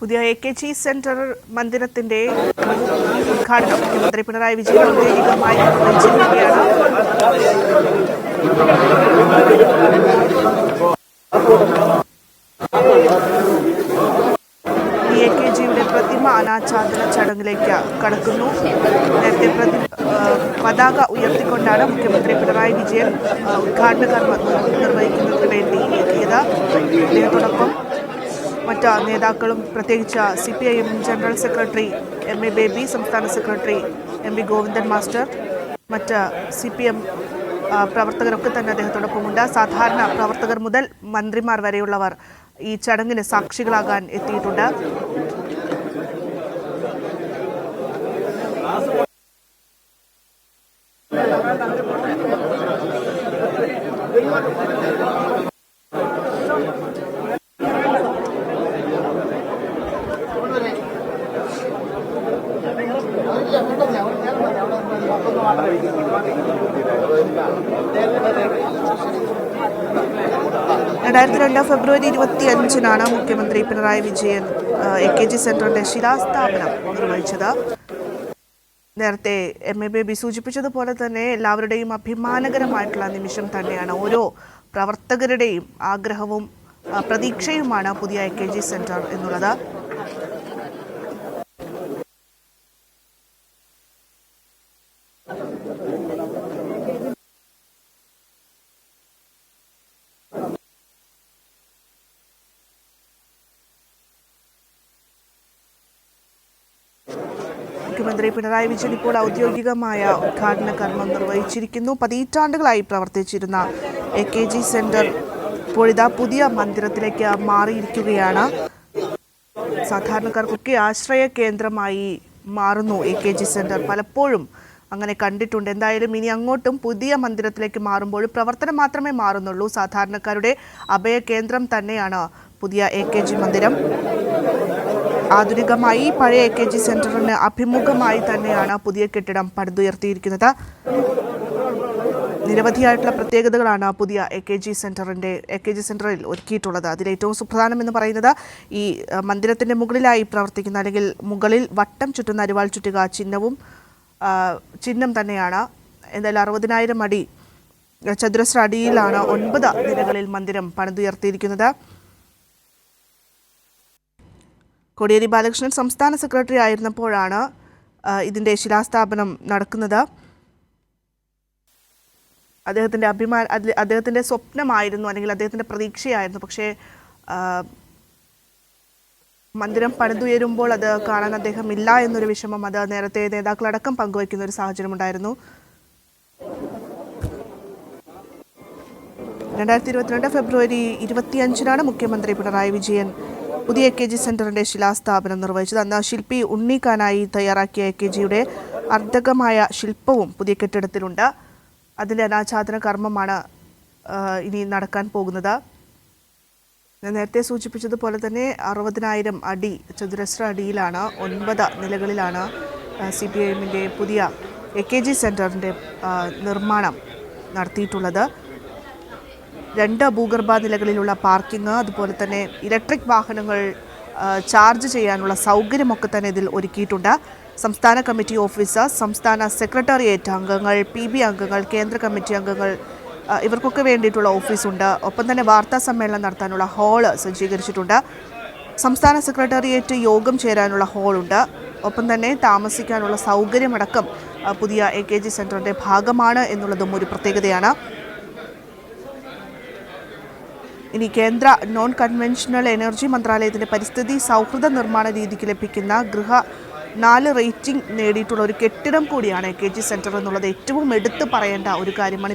പുതിയ AKG centre മന്ദിരത്തിന്റെ ഉദ്ഘാടനം മുഖ്യമന്ത്രി പിണറായി വിജയൻ ഔദ്യോഗികമായി നിർവഹിച്ചിരിക്കുകയാണ്. AKGയുടെ പ്രതിമ അനാച്ഛാദന ചടങ്ങിലേക്ക് കടക്കുന്നു. നേരത്തെ പതാക ഉയർത്തിക്കൊണ്ടാണ് മുഖ്യമന്ത്രി പിണറായി വിജയൻ ഉദ്ഘാടന കർമ്മം നിർവഹിക്കുന്നതിന് വേണ്ടി എത്തിയത്. അദ്ദേഹത്തോടൊപ്പം മറ്റ് നേതാക്കളും പ്രത്യേകിച്ച് CPIM general secretary MA baby, സംസ്ഥാന സെക്രട്ടറി MV ഗോവിന്ദൻ മാസ്റ്റർ, മറ്റ് CPM പ്രവർത്തകരൊക്കെ തന്നെ അദ്ദേഹത്തോടൊപ്പമുണ്ട്. സാധാരണ പ്രവർത്തകർ മുതൽ മന്ത്രിമാർ വരെയുള്ളവർ ഈ ചടങ്ങിന് സാക്ഷികളാകാൻ എത്തിയിട്ടുണ്ട്. ഫെബ്രുവരി 25 മുഖ്യമന്ത്രി പിണറായി വിജയൻ AKG സെന്ററിന്റെ ശിലാസ്ഥാപനം നിർവഹിച്ചത്. നേരത്തെ MA ബേബി സൂചിപ്പിച്ചതുപോലെ തന്നെ എല്ലാവരുടെയും അഭിമാനകരമായിട്ടുള്ള നിമിഷം തന്നെയാണ്. ഓരോ പ്രവർത്തകരുടെയും ആഗ്രഹവും പ്രതീക്ഷയുമാണ് പുതിയ AKG സെന്റർ എന്നുള്ളത്. മുഖ്യമന്ത്രി പിണറായി വിജയൻ ഇപ്പോൾ ഔദ്യോഗികമായ ഉദ്ഘാടന കർമ്മം നിർവഹിച്ചിരിക്കുന്നു. പതിറ്റാണ്ടുകളായി പ്രവർത്തിച്ചിരുന്ന AKG സെന്റർ ഇപ്പോഴിതാ പുതിയ മന്ദിരത്തിലേക്ക് മാറിയിരിക്കുകയാണ്. സാധാരണക്കാർക്കൊക്കെ ആശ്രയ കേന്ദ്രമായി മാറുന്നു AKG സെന്റർ. പലപ്പോഴും അങ്ങനെ കണ്ടിട്ടുണ്ട്. എന്തായാലും ഇനി അങ്ങോട്ടും പുതിയ മന്ദിരത്തിലേക്ക് മാറുമ്പോഴും പ്രവർത്തനം മാത്രമേ മാറുന്നുള്ളൂ. സാധാരണക്കാരുടെ അഭയ കേന്ദ്രം തന്നെയാണ് പുതിയ AKG മന്ദിരം. ആധുനികമായി പഴയ AKG സെന്ററിന് അഭിമുഖമായി തന്നെയാണ് പുതിയ കെട്ടിടം പടുത്തുയർത്തിയിരിക്കുന്നത്. നിരവധിയായിട്ടുള്ള പ്രത്യേകതകളാണ് പുതിയ AKG സെന്ററിൽ ഒരുക്കിയിട്ടുള്ളത്. അതിലേറ്റവും സുപ്രധാനം എന്ന് പറയുന്നത് ഈ മന്ദിരത്തിന്റെ മുകളിലായി പ്രവർത്തിക്കുന്ന അല്ലെങ്കിൽ മുകളിൽ വട്ടം ചുറ്റുന്ന അരിവാൾ ചുറ്റുക ചിഹ്നം തന്നെയാണ്. എന്തായാലും 60,000 അടി ചതുരശ്ര അടിയിലാണ് 9 നിലകളിൽ മന്ദിരം പണിതുയർത്തിയിരിക്കുന്നത്. കോടിയേരി ബാലകൃഷ്ണൻ സംസ്ഥാന സെക്രട്ടറി ആയിരുന്നപ്പോഴാണ് ഇതിൻ്റെ ശിലാസ്ഥാപനം നടക്കുന്നത്. അദ്ദേഹത്തിൻ്റെ സ്വപ്നമായിരുന്നു, അല്ലെങ്കിൽ അദ്ദേഹത്തിൻ്റെ പ്രതീക്ഷയായിരുന്നു. പക്ഷേ മന്ദിരം പണിതുയരുമ്പോൾ അത് കാണാൻ അദ്ദേഹം ഇല്ല എന്നൊരു വിഷമം അത് നേരത്തെ നേതാക്കളടക്കം പങ്കുവയ്ക്കുന്ന ഒരു സാഹചര്യമുണ്ടായിരുന്നു. 2022 ഫെബ്രുവരി 25 മുഖ്യമന്ത്രി പിണറായി വിജയൻ പുതിയ AKG സെന്ററിന്റെ ശിലാസ്ഥാപനം നിർവഹിച്ചത്. അന്ന് ശില്പി ഉണ്ണിക്കാനായി തയ്യാറാക്കിയ AKGയുടെ അർദ്ധകമായ ശില്പവും പുതിയ കെട്ടിടത്തിലുണ്ട്. അതിൻ്റെ അനാച്ഛാദന കർമ്മമാണ് ഇനി നടക്കാൻ പോകുന്നത്. നേരത്തെ സൂചിപ്പിച്ചതുപോലെ തന്നെ 60,000 അടി ചതുരശ്ര അടിയിലാണ് 9 നിലകളിലാണ് CPIMന്റെ പുതിയ AKG സെന്ററിൻ്റെ നിർമ്മാണം നടത്തിയിട്ടുള്ളത്. 2 ഭൂഗർഭ നിലകളിലുള്ള പാർക്കിംഗ്, അതുപോലെ തന്നെ ഇലക്ട്രിക് വാഹനങ്ങൾ ചാർജ് ചെയ്യാനുള്ള സൗകര്യമൊക്കെ തന്നെ ഇതിൽ ഒരുക്കിയിട്ടുണ്ട്. സംസ്ഥാന കമ്മിറ്റി ഓഫീസർ, സംസ്ഥാന സെക്രട്ടേറിയറ്റ് അംഗങ്ങൾ, PB അംഗങ്ങൾ, കേന്ദ്ര കമ്മിറ്റി അംഗങ്ങൾ ഇവർക്കൊക്കെ വേണ്ടിയിട്ടുള്ള ഓഫീസുണ്ട്. ഒപ്പം തന്നെ വാർത്താ സമ്മേളനം നടത്താനുള്ള ഹാള് സജ്ജീകരിച്ചിട്ടുണ്ട്. സംസ്ഥാന സെക്രട്ടേറിയറ്റ് യോഗം ചേരാനുള്ള ഹാളുണ്ട്. ഒപ്പം തന്നെ താമസിക്കാനുള്ള സൗകര്യമടക്കം പുതിയ AKG സെന്ററിൻ്റെ ഭാഗമാണ് എന്നുള്ളതും ഒരു പ്രത്യേകതയാണ്. ഇനി കേന്ദ്ര നോൺ കൺവെൻഷണൽ എനർജി മന്ത്രാലയത്തിൻ്റെ പരിസ്ഥിതി സൗഹൃദ നിർമ്മാണ രീതിക്ക് ലഭിക്കുന്ന ഗൃഹ 4 റേറ്റിംഗ് നേടിയിട്ടുള്ള ഒരു കെട്ടിടം കൂടിയാണ് AKG സെന്റർ എന്നുള്ളത് ഏറ്റവും എടുത്തു പറയേണ്ട ഒരു കാര്യമാണ്.